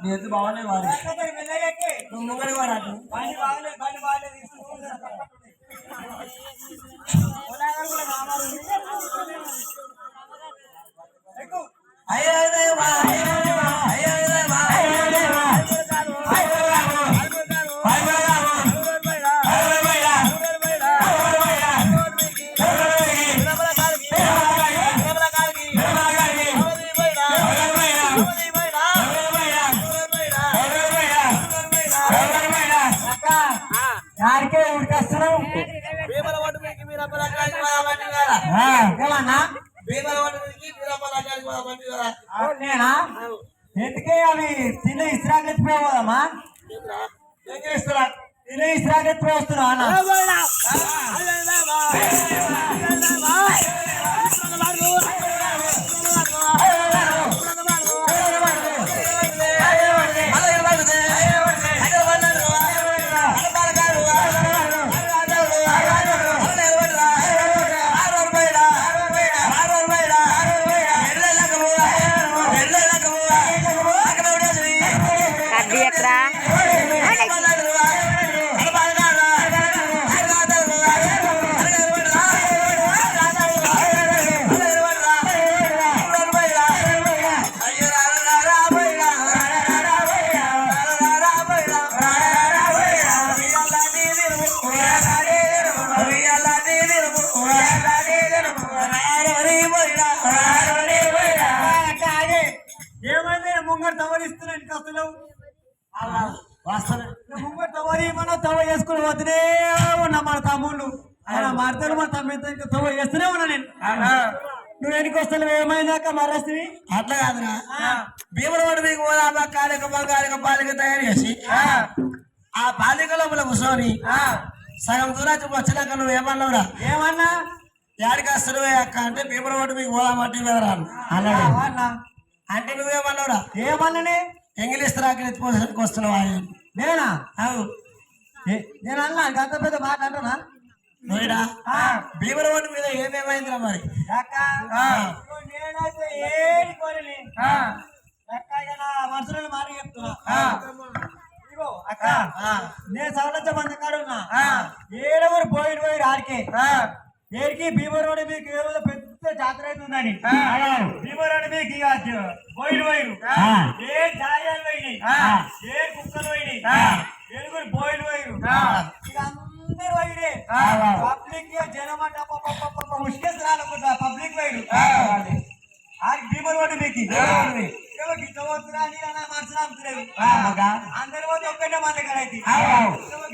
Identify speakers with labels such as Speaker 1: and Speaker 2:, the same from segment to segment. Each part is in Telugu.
Speaker 1: నేను బాగానే వాడు నువ్వు ముంగడి వాడు ఎందుకే అవి తినే ఇస్రాకెత్తిపోవాలమ్మా తినే ఇస్రాకెత్తిపో వస్తున్నా ముంగడు తవరిస్తున్నా కస్తులు ముంగడు తవరి మనం తవ చేసుకుని పోతూనే ఉన్నా మన తమ్ముళ్ళు ఆయన మారుతారు మన తమ్ముడు తవ చేస్తూనే ఉన్నా నేను నువ్వు ఎనికి వస్తాను ఏమైందాక మరస్తుంది అట్లా కాదురా భీమరవాడు మీకు కాలిక పాలిక తయారు చేసి ఆ పాలిక లోపల కూర్చొని సగం దూరాచి వచ్చినాక నువ్వు ఏమన్నావురా ఏమన్నా యాడికి వస్తున్నావే అక్క అంటే భీమరవాడు మీకు పోదామంటే రాను అన్నాడు అంటే నువ్వేమన్నావురా ఏమన్నానే ఎంగిలిస్ రాకెత్తిపోసరికి వస్తున్నావా నేనా నేను అన్నా గంత పెద్ద మాట అంటున్నా నువ్వుడా భీమరవాడి మీద ఏమేమైందిరా మరి నేనైతే ఏది కోరలే మనసులో మాట చెప్తున్నా అక్క నేను సవలచ్చ మంది కాడున్నా ఏడవరు పోయిన ఆడికే ఏడికి భీమరవాడి మీకు ఏదో పెద్ద జాతర అవుతుందని భీమరవాడి మీకు పోయిన ఏ జాయాలు పోయినాయి ఏ కుక్కలు పోయినాయి ఏడుగురు పోయిన ఇక అందరు పోయినే పబ్లిక్ జనమాట ముష్కేసి రానుకుంటా పబ్లిక్ పోయిడు ఆడికి భీమరవాడి మీకు గిట్ల పోతున్నా మనసు నమ్ముతలేదు అందరి పోతే ఒక్కటే మన దగ్గర అయితే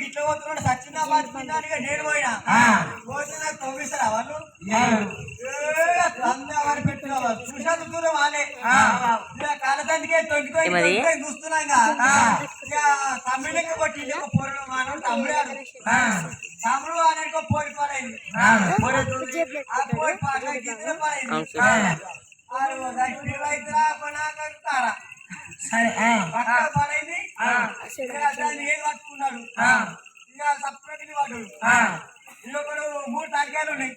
Speaker 1: గిట్ల పోతున్నాడు సచ్చినా బతికిందానిగా నేను పోయినా పోతే నాకు తొమ్మిస్తారా వాళ్ళు అందరు పెట్టుకోవాలి చూసాను దూరం వాళ్ళే కాలతందుకే తొండిపోయి చూస్తున్నాగా తమిళకి కొట్టి పొరలు మానవుడు తమ్ముడు అనేది పోయి పాలైంది ఆ పోయి పాలైంది గిద్దరు పాలైంది సరే పడైంది ఏం పట్టుకున్నాడు ఇక సపరేట్ వాడు ఇంకొకడు 3 తాలికాయలు ఉన్నాయి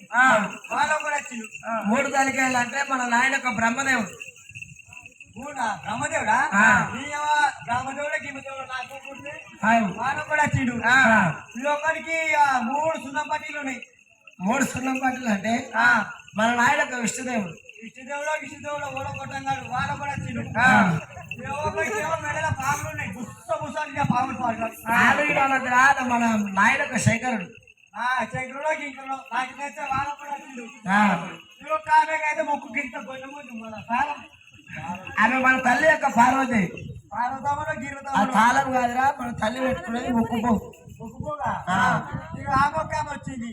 Speaker 1: వాళ్ళు కూడా వచ్చిండు 3 తాలికాయలు అంటే మన నాయన ఒక బ్రహ్మదేవుడు బ్రహ్మదేవుడా బ్రహ్మదేవుడా గిమ్మదేవుడు నాకు పుడితే వాడు కూడా వచ్చిండు ఈ ఒక్కడికి 3 సున్నం పట్టీలు ఉన్నాయి
Speaker 2: 3 సున్నం పట్టీలు అంటే మన నాయుడు విష్ణుదేవుడు
Speaker 1: విష్ణుదేవుడు ఓడగొట్టంగాడు వాడు కూడా వచ్చిండు మెడల పాములు ఉన్నాయి బుస పాములు
Speaker 2: పాడు మన నాయుడు శేఖరుడు
Speaker 1: శంకరుడు గింకరుడు నాకు తెచ్చే వాడ కూడా వచ్చిండు అయితే మొక్కు గింత గొయ్యముంది మన సాలం
Speaker 2: ఆమె మన తల్లి యొక్క పార్వతి
Speaker 1: పార్వతమ్మలో
Speaker 2: తాళం కాదురా మన తల్లి పెట్టుకునేది
Speaker 1: మొక్కుపోగా ఇక ఆ మొక్క ఆమె వచ్చింది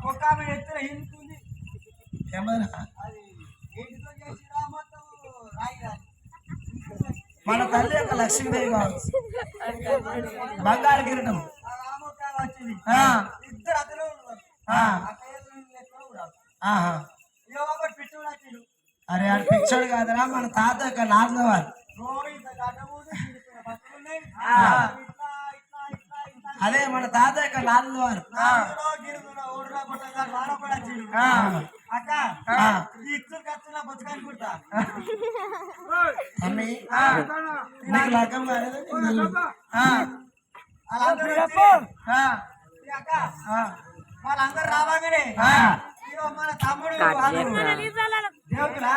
Speaker 1: ఒక్క ఆమె ఎత్తున హిందుతుంది
Speaker 2: ఏమన్నా
Speaker 1: అది ఏంటితో చేసిరా మొత్తం రాయి
Speaker 2: మన తల్లి యొక్క లక్ష్మీదేవి కావచ్చు బంగారు కిరీటం
Speaker 1: ఆ మొక్క వచ్చింది ఇద్దరు అతను పిట్టు వచ్చిండు
Speaker 2: అరే అది పిచ్చోడు కాదురా మన తాత యొక్క నాన్నవారు అదే మన తాత యొక్క నాన్నవారు అమ్మి నీకు లగ్గం కాలేదు
Speaker 1: వాళ్ళందరూ రావాగానే మన తమ్ముడు దేవుడులా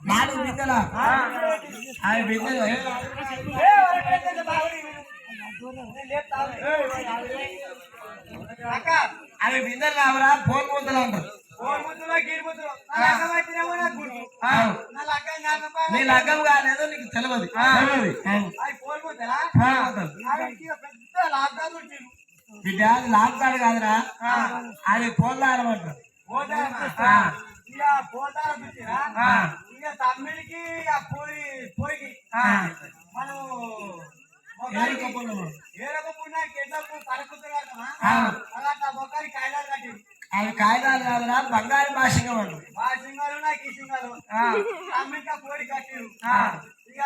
Speaker 2: నాలుగు బిడ్డల అవి బిడ్డలు అవి బిడ్డలు రావరా ఫోన్ ముద్దలు అంటారు నీ లగ్గం కాలేదు నీకు తెలియదు బిడ్డ లాక్డాన్ కాదురా అది ఫోన్ ఆడమంటారు
Speaker 1: తమ్మిడికి పోయి మనం
Speaker 2: అవి కాగితాలు కాదురా బంగారు భాషంగా వాళ్ళు
Speaker 1: భాషంగాలు నాకు ఈ సింగాలు తమ్మిడికి పోయి కట్టిరు ఇక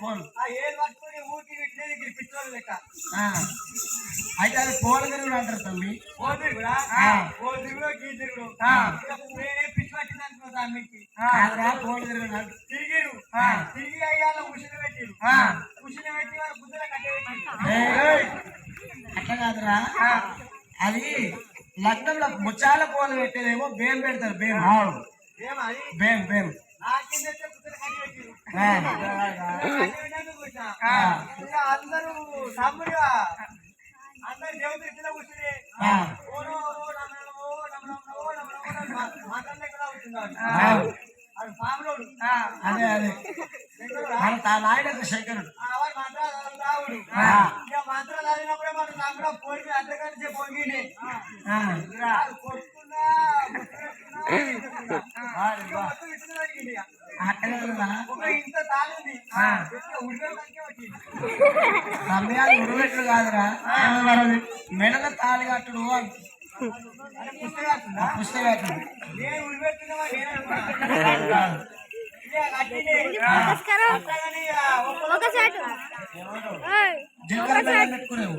Speaker 1: ఫోన్ ఏది పట్టుకొని ఊరికి పెట్టినది పిచ్చోళ్ళు లెక్క
Speaker 2: అయితే అది ఫోన్ తిరుగుడు అంటారు తమ్మి
Speaker 1: ఫోన్ తిరుగుడా ఫోన్ తిరుగుడు గీ తిరుగుడు నేనే పిచ్చి పట్టింది అనుకో తమ్మికి
Speaker 2: ఫోన్ తిరుగుడు
Speaker 1: తిరిగిరు తిరిగి అయ్యాల ఉషిని పెట్టిరు ఉషిని పెట్టి వాళ్ళ బుద్ధుల కట్టె
Speaker 2: అట్లా కాదురా అది లగ్నంలో ముచ్చాల పూలు పెట్టేదేమో బేం పెడతారు బేం బేం బేం
Speaker 1: అందరూ తమ్ముడుగా అందరు దేవుడు ఇట్లా కూర్చుని
Speaker 2: అదే అదే మన నాయుడు శంకరుడు
Speaker 1: మంత్రాలు చదివినప్పుడే మన తమ్ముడు పోయి అడ్డగంటే పొంగి ఇంత తాళింది
Speaker 2: ఉడబెట్టుడు కాదురా మెడల తాళి కట్టుడు పుస్తకం
Speaker 1: నేను ఉడిపెట్టినవా
Speaker 2: జీలకర్ర బెల్లం పెట్టుకునేవు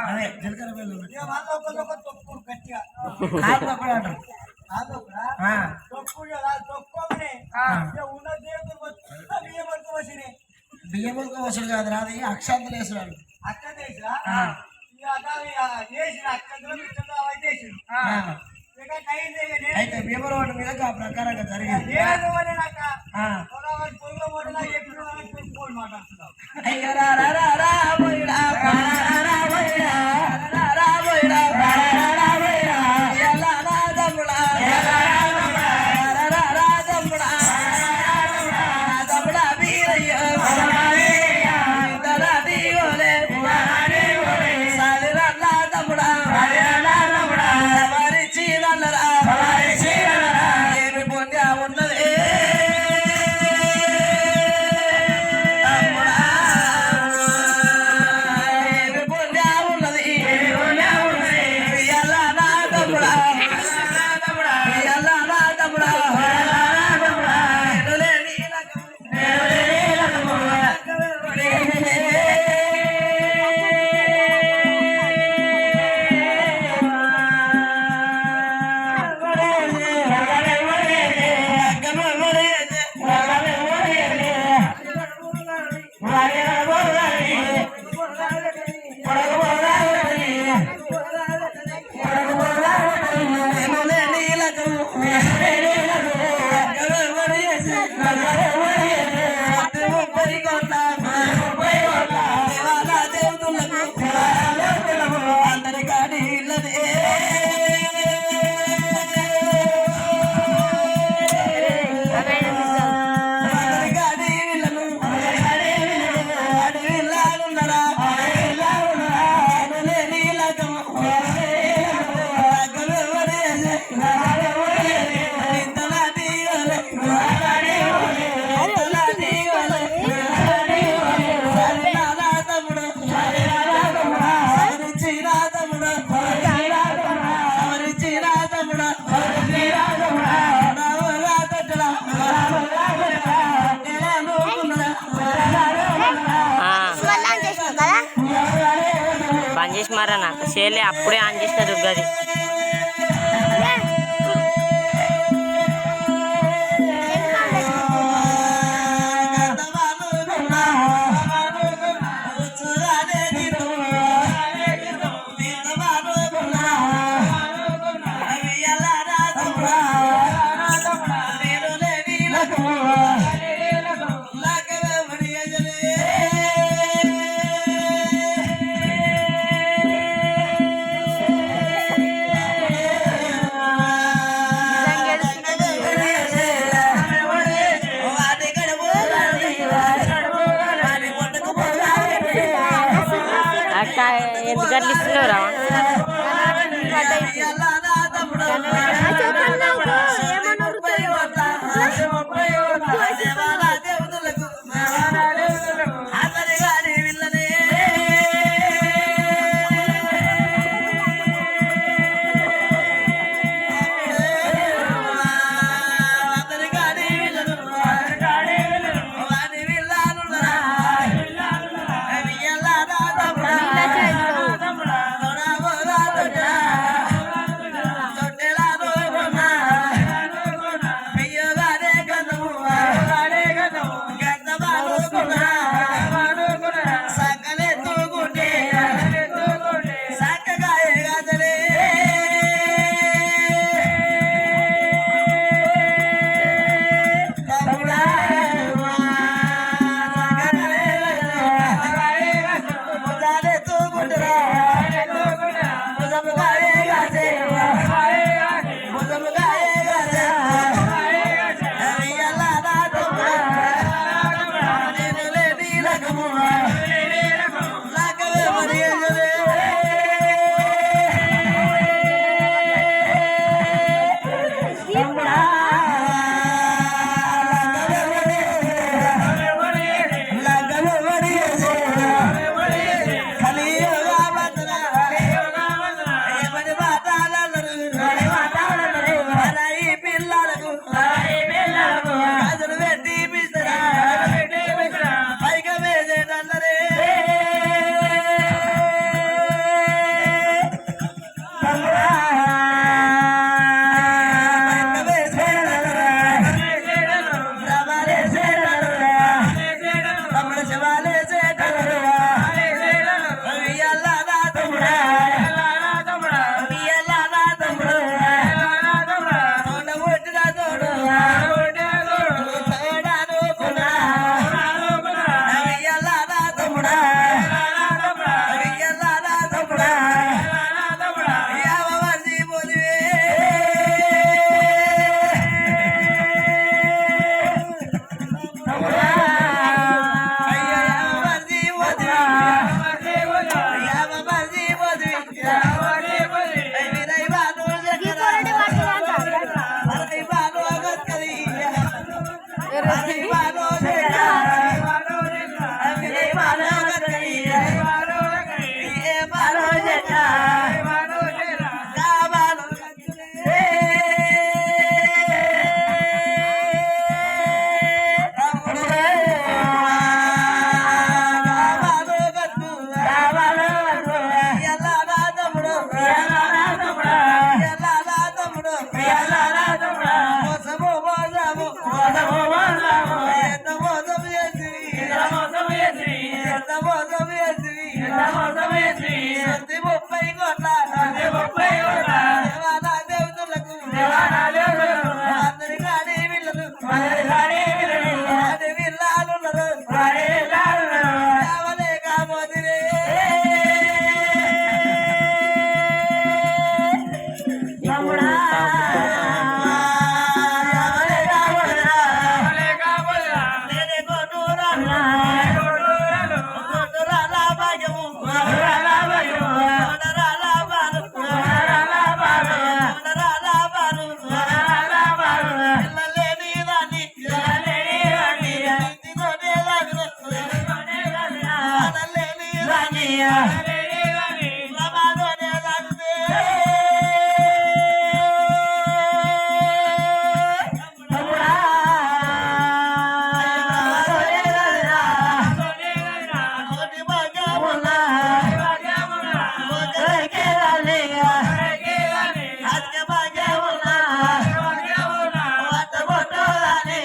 Speaker 2: అదే జీలకర్ర బెల్లం
Speaker 1: తొక్కుడు గట్టిగా
Speaker 2: కూడా అంటారు బియ్యం వసూలు కాదు రాదు అక్షాంతలు వేసుడు అయితే భీమరోడ్డు మీద ఆ ప్రకారంగా జరిగింది
Speaker 3: బంద్ చేసి మారా నాకు చేయలే అప్పుడే ఆన్ చేసిన దుర్గది అక్క ఎందుకు అట్లా ఇస్తున్నావు రా
Speaker 2: రమాలోనే రాజుదే తమ్ముడా కోటి భాగ్యమున్నా అత్య భాగ్యమున్నా వట బొట్టోలని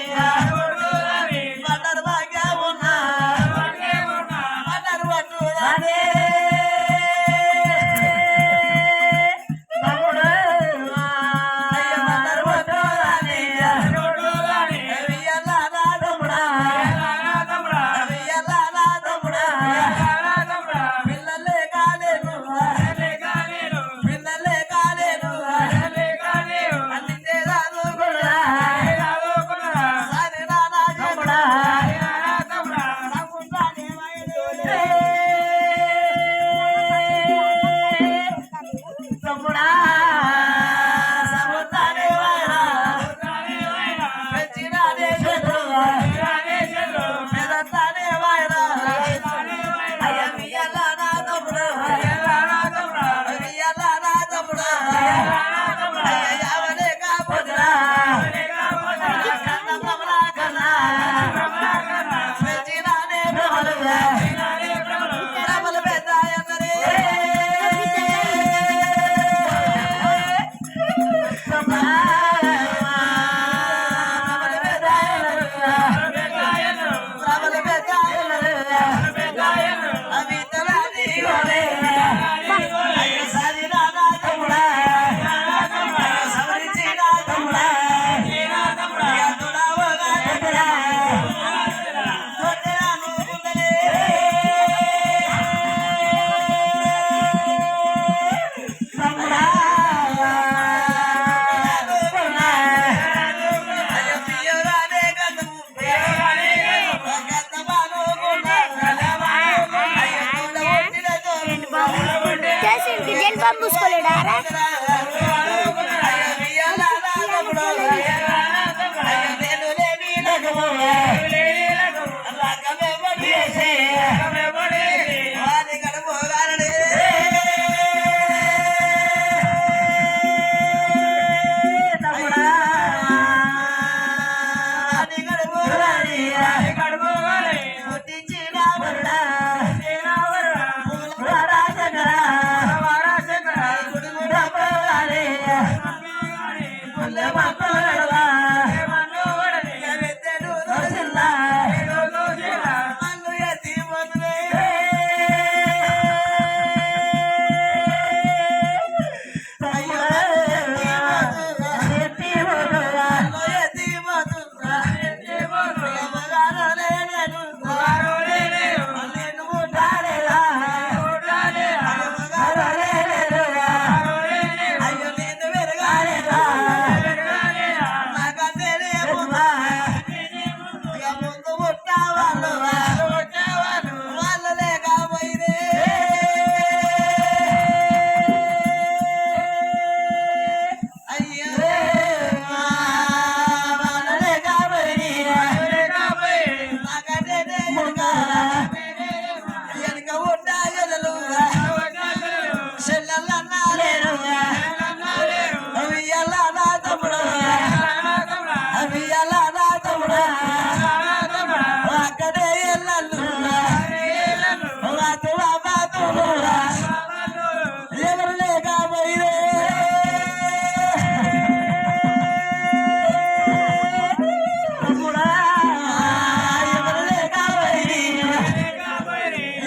Speaker 2: వటర్ భాగ్యమున్నా వటర్ బొట్టోలని తమ్ముడు అయ్య వటర్ బొట్టోలని వియ్యలా నా తమ్ముడా వియ్యలా నా తమ్ముడా పిల్లలే కాలేను పిల్లలే కాలేను అన్నింటే రాదుకున్నా సరే నానా తమ్ముడా సముద్రాన్ని వైదూలే తమ్ముడా సముద్రాన్ని వైరా పెంచిన దేశంలో పెదతానే వైరా అయ్య వియ్యలా నా తమ్ముడా వియ్యలా నా తమ్ముడా అయ్య యావనే కాపురా కన్న బ్రహ్మలా కన్నా పెంచినానే బ్రహ్మలుగా బ్రహ్మలు పెద్దాయన్నరే బ్రహ్మలు పెద్దాయన్నరే అవి తలాది అయ్య సరి నానా తమ్ముడా అయ్య సవరించి నా తమ్ముడా ఇక తుడావగా తమ్ముడా తొట్టెరాను గుండెలే తమ్ముడా అయ్య పియ్యగానే గంధము గంధమాను గుండా అయ్య తోడ ఒట్టిన తోడు
Speaker 4: చేసింది జెల్ బాంబు మూసుకోలేడారా
Speaker 2: అయ్య వియ్యలా నా తమ్ముడు అయ్య నేను లేని లగము లగమే వడియేసే వాడి గడుపు గారడే తమ్ముడా వాడి గడుపు గారి పుట్టించిన వరుడా వరాజకరా గుడుగుడ పోవాలి పుల్లె మక్కులడవా వెత్తెడు దోసిల్లా మన్ను ఎత్తి మొదలే ఎత్తి మొదలుగా ఎత్తి మొదలుగా మగారలే నేను నేను ముట్టాలేదా మగారలే నేనుగా అయ్యో నేను వెరగాలేదా నాకంటే లేమున్నా ఇక ముందు ముట్టా వాళ్ళు వాళ్ళు లేకపోయినే అయ్యో వాళ్ళు లేకపోయినా నాకంటే లేమున్నా వెనక ఉంటా ఎదలుగా చెల్లెల్లన్నా లేరుగా అవి ఎలా నా తమ్ముడు అవి ఎలా నా తమ్ముడు అక్కడే ఎల్లల్లుగా వాతువా బాతులుగా ఎవరు లేకపోయినే తమ్ముడా ఎవరు లేకపోయినా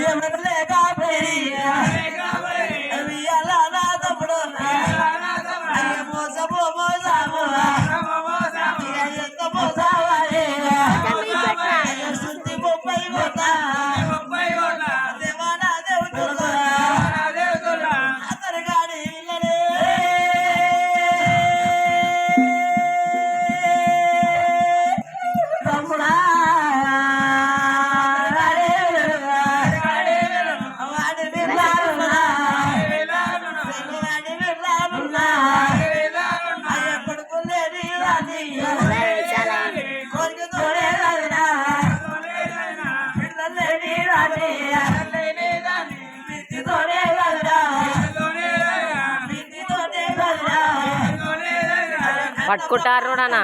Speaker 2: ఎవరు లేకపోయినా అవి ఎలా నా తమ్ముడు అయ్య మోసము మోసము ఎంత మోసావాలి శుద్ధి 30 కోట్ల దేవానా దేవుతున్నా అతని గాడి ఇల్లనే తమ్ముడా వాడి బిర్లాలున్నా వాడి బిర్లాలున్నా అయ్య కొడుకులేని రాని కొడుకు తోడేదానా పిల్లలేని రాని
Speaker 3: పట్టుకుంటారు అన్న